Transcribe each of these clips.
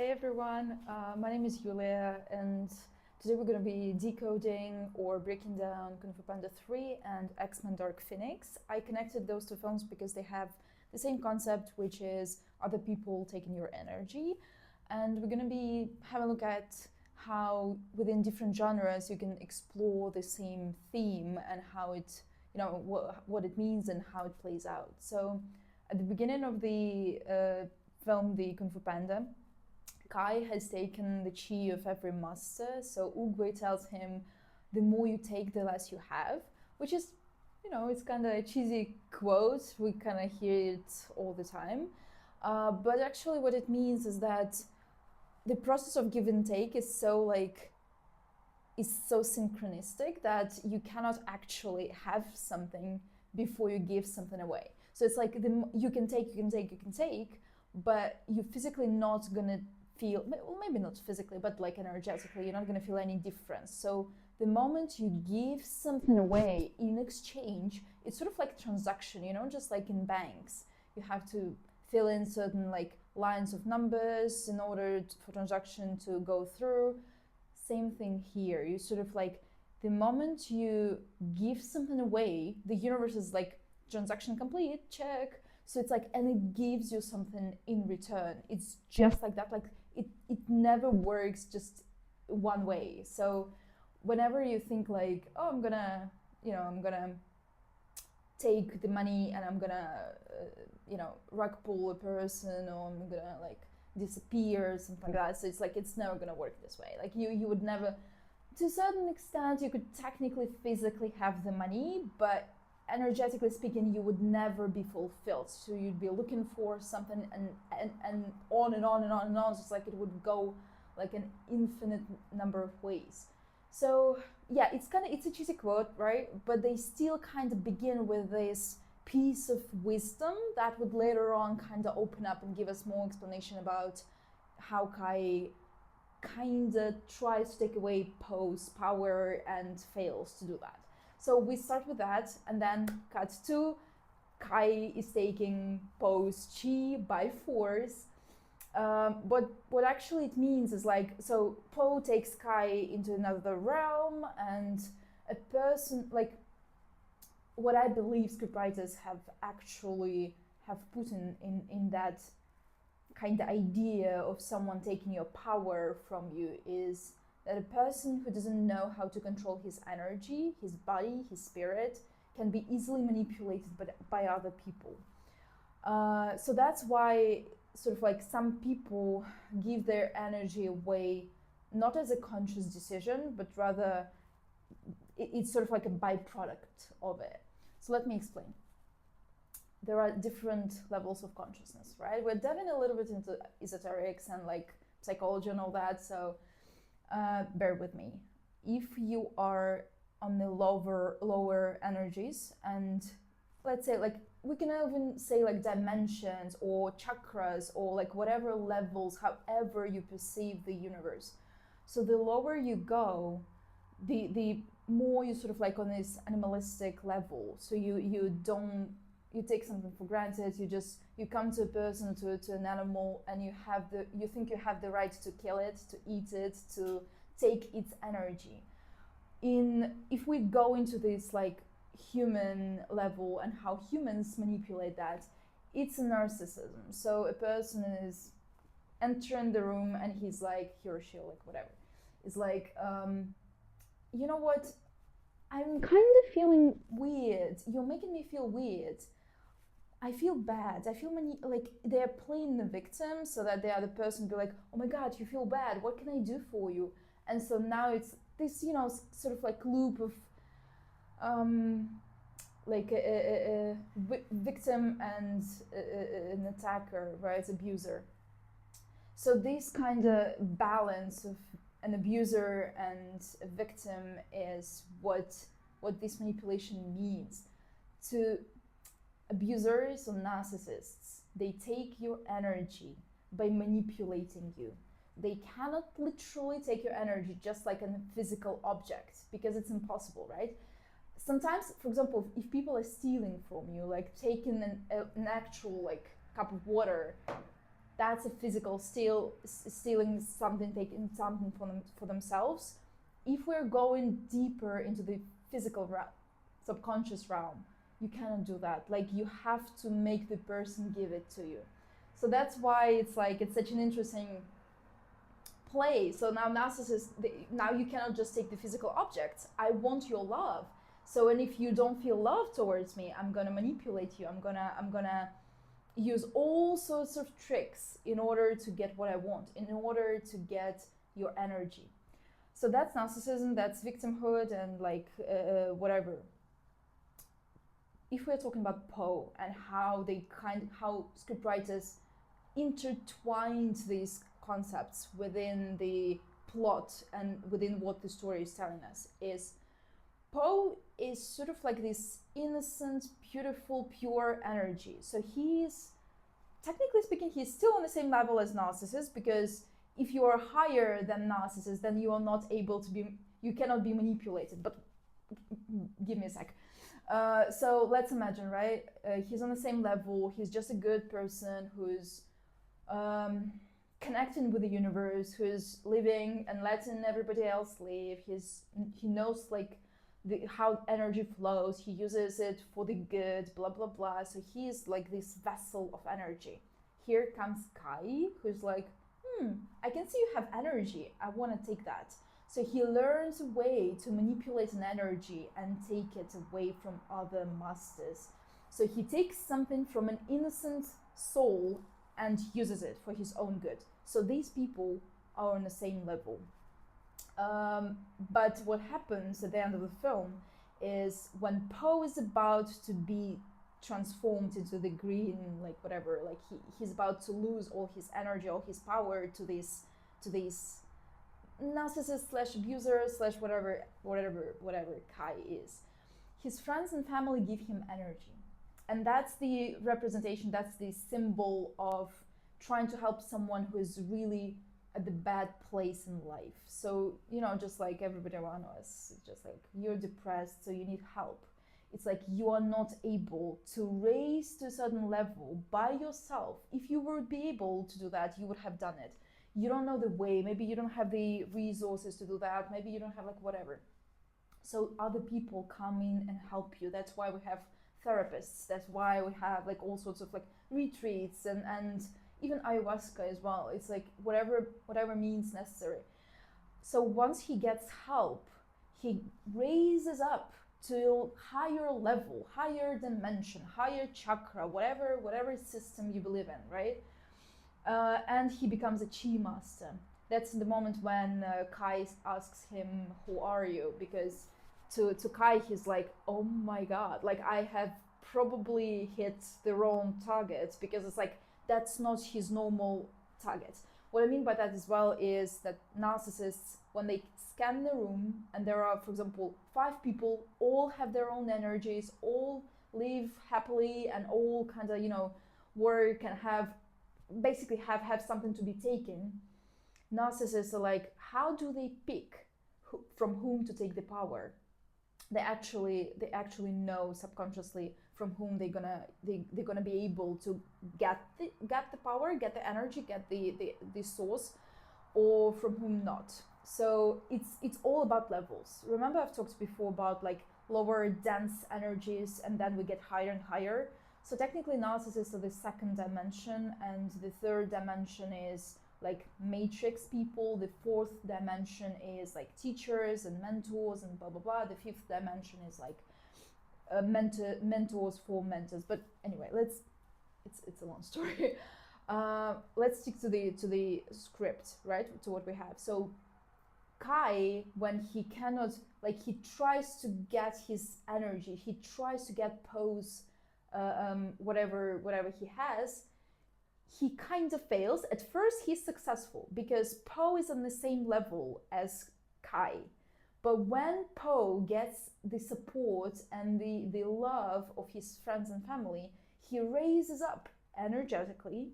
Hey everyone, my name is Julia, and today we're going to be decoding or breaking down Kung Fu Panda 3 and X-Men Dark Phoenix. I connected those two films because they have the same concept, which is other people taking your energy. And we're going to be having a look at how within different genres you can explore the same theme and how it, what it means and how it plays out. So at the beginning of the film, the Kung Fu Panda, Kai has taken the chi of every master, so Oogway tells him, the more you take, the less you have, which is, it's kind of a cheesy quote, we kind of hear it all the time, but actually what it means is that the process of give and take is so synchronistic that you cannot actually have something before you give something away. So it's like you can take, but you're physically not gonna feel, well, maybe not physically, but like energetically, you're not going to feel any difference. So the moment you give something away in exchange, it's sort of like a transaction, just like in banks. You have to fill in certain like lines of numbers in order for transaction to go through. Same thing here. You sort of like, the moment you give something away, the universe is like, transaction complete, check. So it's like, and it gives you something in return. It's just like that. Like it never works just one way. So whenever you think like, oh, I'm gonna take the money and I'm gonna, rug pull a person, or I'm gonna like disappear, something like that. So it's like, it's never gonna work this way. Like you would never, to a certain extent, you could technically physically have the money, but energetically speaking, you would never be fulfilled. So you'd be looking for something and on and on and on and on. It's just like it would go like an infinite number of ways. So yeah, it's a cheesy quote, right? But they still kind of begin with this piece of wisdom that would later on kind of open up and give us more explanation about how Kai kind of tries to take away Poe's power and fails to do that. So we start with that, and then cut to Kai is taking Poe's chi by force. But what actually it means is like, so Poe takes Kai into another realm, and a person, like, what I believe scriptwriters have put in that kind of idea of someone taking your power from you is that a person who doesn't know how to control his energy, his body, his spirit, can be easily manipulated by other people. So that's why sort of like some people give their energy away, not as a conscious decision, but rather it's sort of like a byproduct of it. So let me explain. There are different levels of consciousness, right? We're diving a little bit into esoterics and like psychology and all that, so bear with me. If you are on the lower energies, and let's say like, we can even say like dimensions or chakras or like whatever levels, however you perceive the universe. So the lower you go, the more you sort of like on this animalistic level. So you take something for granted. You come to a person, to an animal, and you think you have the right to kill it, to eat it, to take its energy. If we go into this like human level and how humans manipulate that, it's a narcissism. So a person is entering the room and he's like, he or she, like whatever, is like, you know what? I'm kind of feeling weird. You're making me feel weird. I feel bad. I feel like they're playing the victim so that the other person be like, oh my God, you feel bad. What can I do for you? And so now it's this, sort of like loop of like a victim and an attacker, right? Abuser. So this kind of balance of an abuser and a victim is what this manipulation means. To abusers or narcissists, they take your energy by manipulating you. They cannot literally take your energy just like a physical object, because it's impossible, right? Sometimes, for example, if people are stealing from you, like taking an actual like cup of water, that's a physical stealing something, taking something for themselves. If we're going deeper into the physical subconscious realm, you cannot do that. Like, you have to make the person give it to you. So that's why it's like, it's such an interesting play. So now narcissists, now you cannot just take the physical objects. I want your love. So, and if you don't feel love towards me, I'm gonna manipulate you. I'm gonna use all sorts of tricks in order to get what I want, in order to get your energy. So that's narcissism, that's victimhood, and like whatever. If we're talking about Poe and how how scriptwriters intertwined these concepts within the plot and within what the story is telling us, is Poe is sort of like this innocent, beautiful, pure energy. So he's, technically speaking, he's still on the same level as Narcissus, because if you are higher than Narcissus, then you are not able to be, you cannot be manipulated. But give me a sec. So let's imagine, right? He's on the same level. He's just a good person who's connecting with the universe, who's living and letting everybody else live. He knows like how energy flows. He uses it for the good, blah blah blah. So he's like this vessel of energy. Here comes Kai, who's like, I can see you have energy. I want to take that. So he learns a way to manipulate an energy and take it away from other masters. So he takes something from an innocent soul and uses it for his own good. So these people are on the same level. But what happens at the end of the film is when Poe is about to be transformed into the green, like whatever, like he's about to lose all his energy, all his power to these narcissist / abuser / whatever Kai is. His friends and family give him energy, and that's the representation, that's the symbol of trying to help someone who is really at the bad place in life. So, you know, just like everybody around us, just like you're depressed, so you need help. It's like you are not able to raise to a certain level by yourself. If you would be able to do that, you would have done it. You don't know the way, maybe you don't have the resources to do that, maybe you don't have like whatever. So other people come in and help you. That's why we have therapists. That's why we have like all sorts of like retreats and even ayahuasca as well. It's like whatever means necessary. So once he gets help, he raises up to higher level, higher dimension, higher chakra, whatever system you believe in, right? And he becomes a chi master. That's the moment when Kai asks him, "Who are you?" Because to Kai, he's like, "Oh my god, like I have probably hit the wrong target," because it's like that's not his normal target. What I mean by that as well is that narcissists, when they scan the room and there are, for example, 5 people, all have their own energies, all live happily and all kind of, you know, work and basically have something to be taken. Narcissists are like, how do they pick from whom to take the power? They actually know subconsciously from whom they're gonna be able to get the power, get the energy, get the source, or from whom not. So it's all about levels. Remember, I've talked before about like lower dense energies, and then we get higher and higher. So technically narcissists are the 2nd dimension, and the 3rd dimension is like matrix people. The 4th dimension is like teachers and mentors and blah blah blah. The 5th dimension is like mentors for mentors. But anyway, it's a long story. Let's stick to the script, right? To what we have. So Kai, when he cannot, like, he tries to get his energy, he tries to get Poe's whatever he has, he kind of fails. At first he's successful because Poe is on the same level as Kai, but when Poe gets the support and the love of his friends and family, he raises up energetically,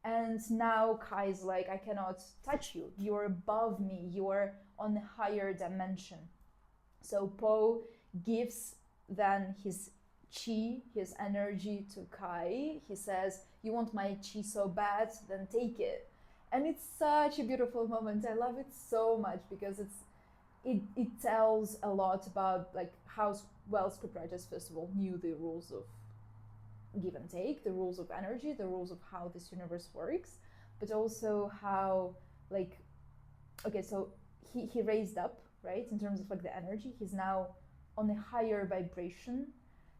and now Kai's like, I cannot touch you, you're above me, you're on a higher dimension. So Poe gives then his chi, his energy to Kai. He says, you want my chi so bad, then take it. And it's such a beautiful moment. I love it so much because it tells a lot about like how well scriptwriters first of all knew the rules of give and take, the rules of energy, the rules of how this universe works, but also how like okay, so he raised up, right, in terms of like the energy. He's now on a higher vibration.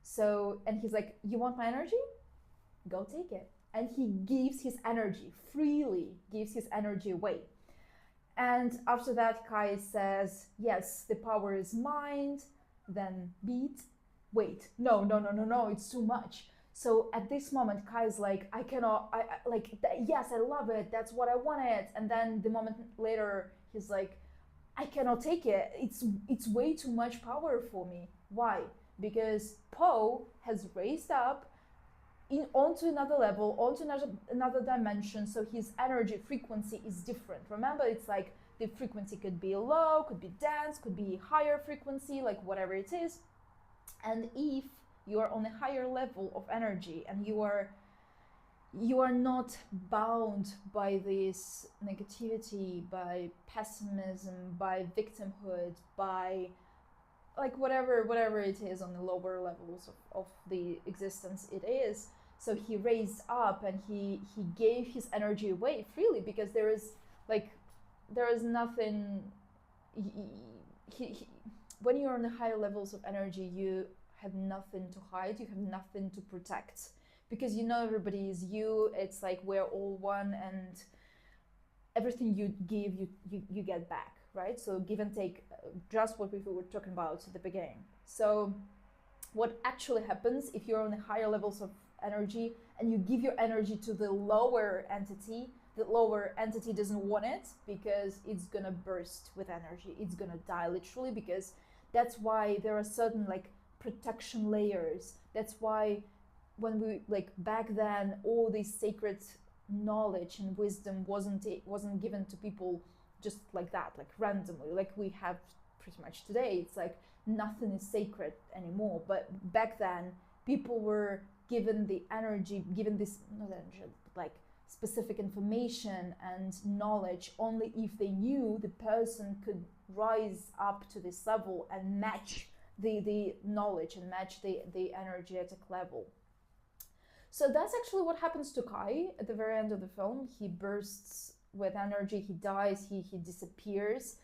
So and he's like, you want my energy? Go take it. And he gives his energy, freely gives his energy away. And after that, Kai says, yes, the power is mine. Then Beat, wait, no, it's too much. So at this moment, Kai is like, I cannot, yes, I love it. That's what I wanted. And then the moment later, he's like, I cannot take it. It's way too much power for me. Why? Because Poe has raised up onto another level, onto another dimension, so his energy frequency is different. Remember, it's like the frequency could be low, could be dense, could be higher frequency, like whatever it is. And if you are on a higher level of energy and you are not bound by this negativity, by pessimism, by victimhood, by like whatever it is on the lower levels of the existence it is. So he raised up and he gave his energy away freely, because there is nothing. When you're on the higher levels of energy, you have nothing to hide, you have nothing to protect, because you know everybody is you. It's like we're all one, and everything you give, you get back, right? So give and take, just what we were talking about at the beginning. So what actually happens if you're on the higher levels of energy and you give your energy to the lower entity, the lower entity doesn't want it, because it's gonna burst with energy, it's gonna die literally, because that's why there are certain like protection layers. That's why when we like back then, all this sacred knowledge and wisdom wasn't given to people just like that, like randomly, like we have pretty much today. It's like nothing is sacred anymore. But back then, people were given the energy, given this, not energy, but like specific information and knowledge only if they knew the person could rise up to this level and match the knowledge and match the energetic level. So that's actually what happens to Kai at the very end of the film. He bursts with energy, he dies, he disappears,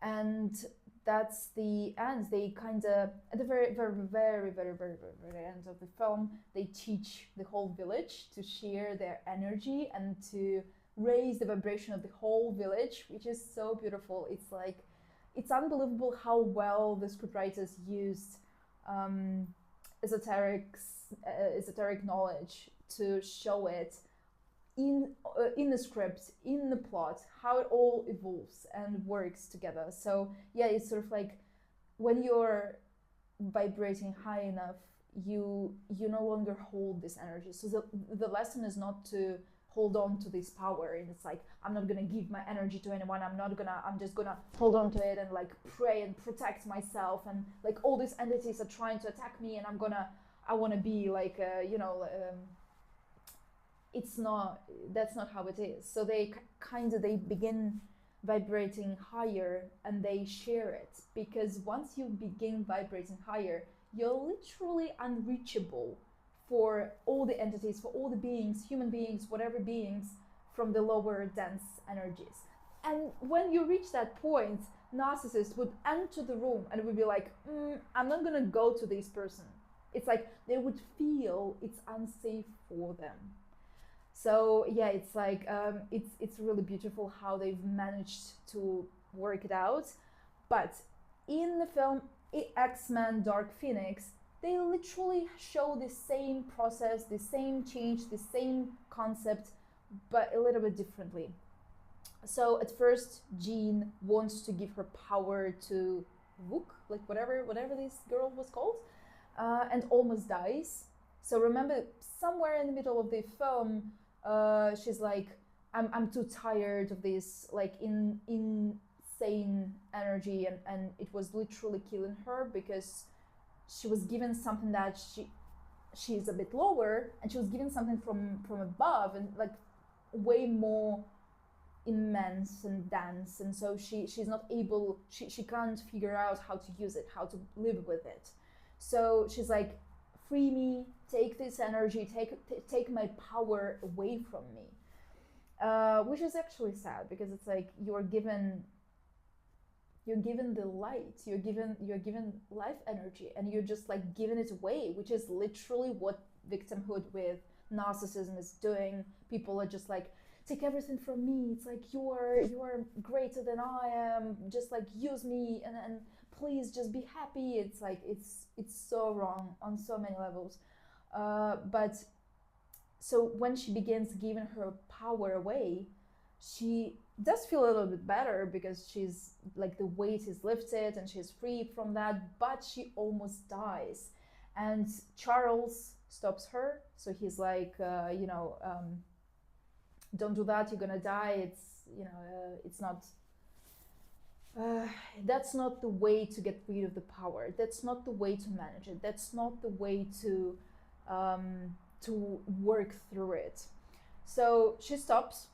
and that's the end. They kind of, at the very end of the film, they teach the whole village to share their energy and to raise the vibration of the whole village, which is so beautiful. It's like, it's unbelievable how well the scriptwriters used esoteric knowledge to show it in the script, in the plot, how it all evolves and works together. So yeah, it's sort of like when you're vibrating high enough, you no longer hold this energy. So the lesson is not to hold on to this power, and it's like, I'm not gonna give my energy to anyone, I'm just gonna hold on to it and like pray and protect myself, and like all these entities are trying to attack me, and I want to be like that's not how it is. So they begin vibrating higher and they share it, because once you begin vibrating higher, you're literally unreachable for all the entities, for all the beings, human beings, whatever beings, from the lower dense energies. And when you reach that point, narcissists would enter the room and would be like, I'm not gonna go to this person. It's like they would feel it's unsafe for them. So yeah, it's like it's really beautiful how they've managed to work it out. But in the film X-Men Dark Phoenix, they literally show the same process, the same change, the same concept, but a little bit differently. So at first, Jean wants to give her power to Vuk, like whatever this girl was called, and almost dies. So remember, somewhere in the middle of the film, she's like, I'm too tired of this like insane energy, and it was literally killing her, because she was given something that she's a bit lower, and she was given something from above, and like way more immense and dense, and so she's not able, she can't figure out how to use it, how to live with it. So she's like, free me, take this energy, take my power away from me, which is actually sad, because it's like you're given the light, you're given life energy, and you're just like giving it away, which is literally what victimhood with narcissism is doing. People are just like, take everything from me, it's like you're greater than I am, just like use me, and please just be happy. It's like it's so wrong on so many levels. But so when she begins giving her power away, she does feel a little bit better, because she's like, the weight is lifted and she's free from that, but she almost dies. And Charles stops her, so he's like, don't do that, you're gonna die. It's it's not, that's not the way to get rid of the power, that's not the way to manage it, that's not the way to work through it. So she stops,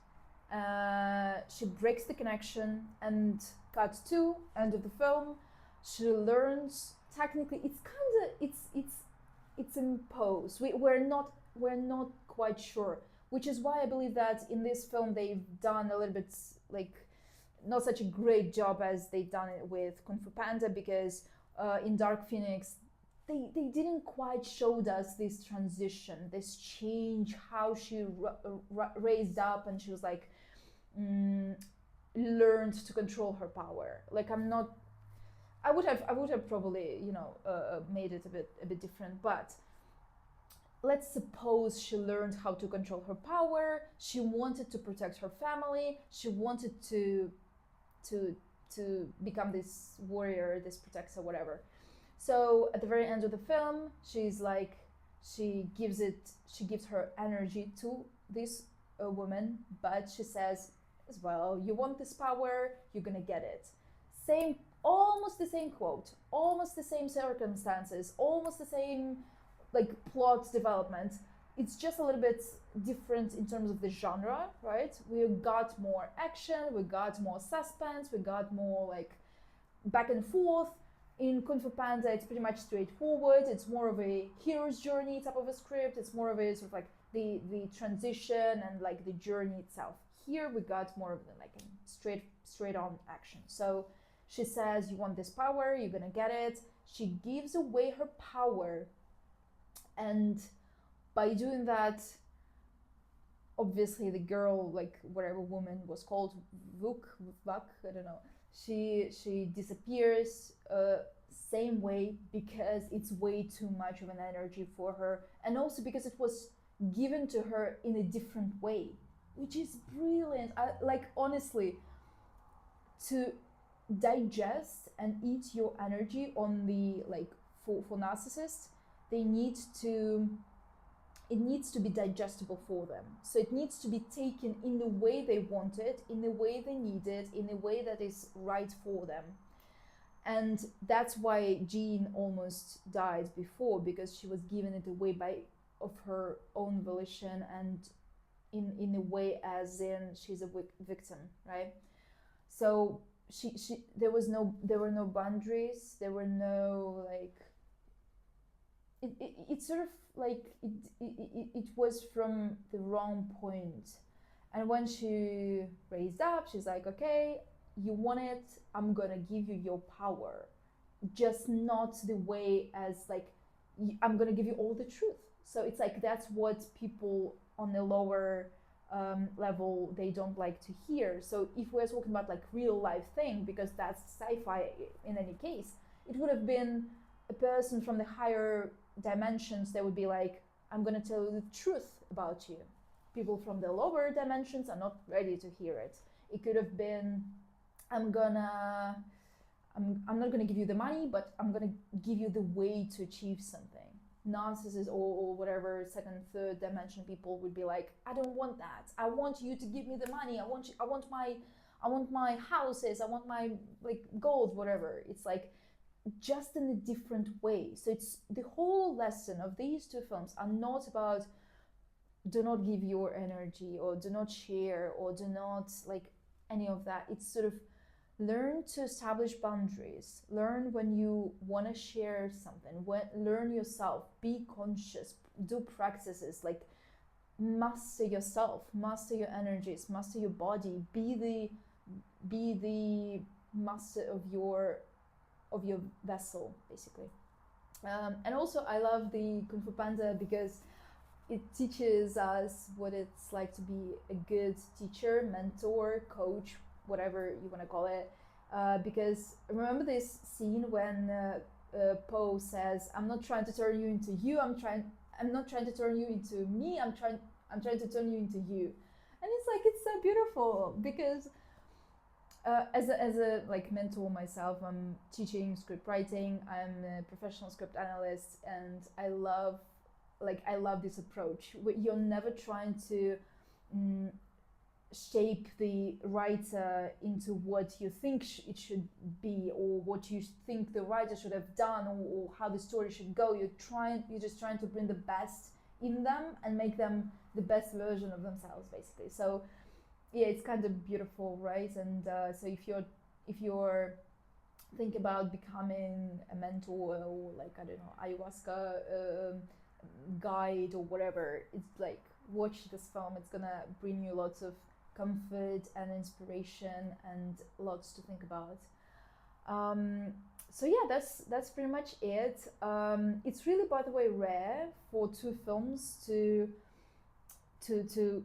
she breaks the connection, and cut to end of the film. She learns, technically it's kind of, it's imposed, we're not quite sure, which is why I believe that in this film they've done a little bit like not such a great job as they've done it with Kung Fu Panda, because in Dark Phoenix they didn't quite show us this transition, this change, how she raised up, and she was like learned to control her power. Like, I would have probably made it a bit different, but let's suppose she learned how to control her power. She wanted to protect her family. She wanted to become this warrior, this protector, whatever. So at the very end of the film, she's like, she gives her energy to this woman, but she says as well, you want this power, you're gonna get it. Almost the same quote, almost the same circumstances, almost the same like plot development. It's just a little bit different in terms of the genre, right? We got more action, we got more suspense, we got more like back and forth. In Kung Fu Panda, it's pretty much straightforward. It's more of a hero's journey type of a script. It's more of a sort of like the transition and like the journey itself. Here we got more of like a straight on action. So she says, you want this power, you're gonna get it. She gives away her power, and by doing that, obviously the girl, like whatever woman was called, Vuk, I don't know, she disappears same way, because it's way too much of an energy for her, and also because it was given to her in a different way, which is brilliant. Like, honestly, to digest and eat your energy on the like for narcissists, it needs to be digestible for them. So it needs to be taken in the way they want it, in the way they need it, in a way that is right for them. And that's why Jean almost died before, because she was given it away of her own volition, and in a way as in she's a victim, right? So there were no boundaries, there were no like, it sort of like it was from the wrong point. And when she raised up, she's like, okay, you want it, I'm gonna give you your power, just not the way as like, I'm gonna give you all the truth. So it's like, that's what people on the lower level, they don't like to hear. So if we're talking about like real life thing, because that's sci-fi in any case, it would have been a person from the higher dimensions that would be like, I'm gonna tell you the truth about you. People from the lower dimensions are not ready to hear it. It could have been, I'm not gonna give you the money, but I'm gonna give you the way to achieve something. Narcissists or whatever second, third dimension people would be like, I don't want that. I want you to give me the money. I want my houses. I want my like gold, whatever. It's like, just in a different way. So it's the whole lesson of these two films are not about do not give your energy or do not share or do not like any of that. It's sort of learn to establish boundaries, learn when you want to share something, learn yourself, be conscious, do practices like master yourself, master your energies, master your body, be the master of your vessel, basically. And also I love the Kung Fu Panda because it teaches us what it's like to be a good teacher, mentor, coach, whatever you want to call it. Because remember this scene when Po says, "I'm not trying to turn you into you. I'm not trying to turn you into me. I'm trying to turn you into you." And it's like it's so beautiful because as a like mentor myself, I'm teaching script writing. I'm a professional script analyst, and I love this approach. You're never trying to shape the writer into what you think it should be, or what you think the writer should have done, or how the story should go. You're just trying to bring the best in them and make them the best version of themselves, basically. So yeah, it's kind of beautiful, right? And so if you're think about becoming a mentor, or like, I don't know, ayahuasca guide or whatever, it's like watch this film. It's gonna bring you lots of comfort and inspiration and lots to think about. So yeah, that's pretty much it. It's really, by the way, rare for two films to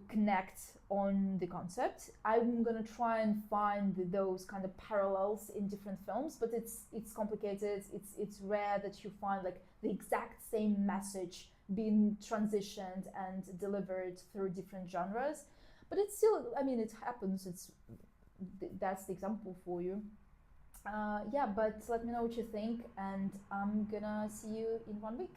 connect on the concept. I'm gonna try and find those kind of parallels in different films, but it's complicated. It's rare that you find like the exact same message being transitioned and delivered through different genres. But it's still, I mean, it happens. That's the example for you. Yeah, but let me know what you think, and I'm gonna see you in 1 week.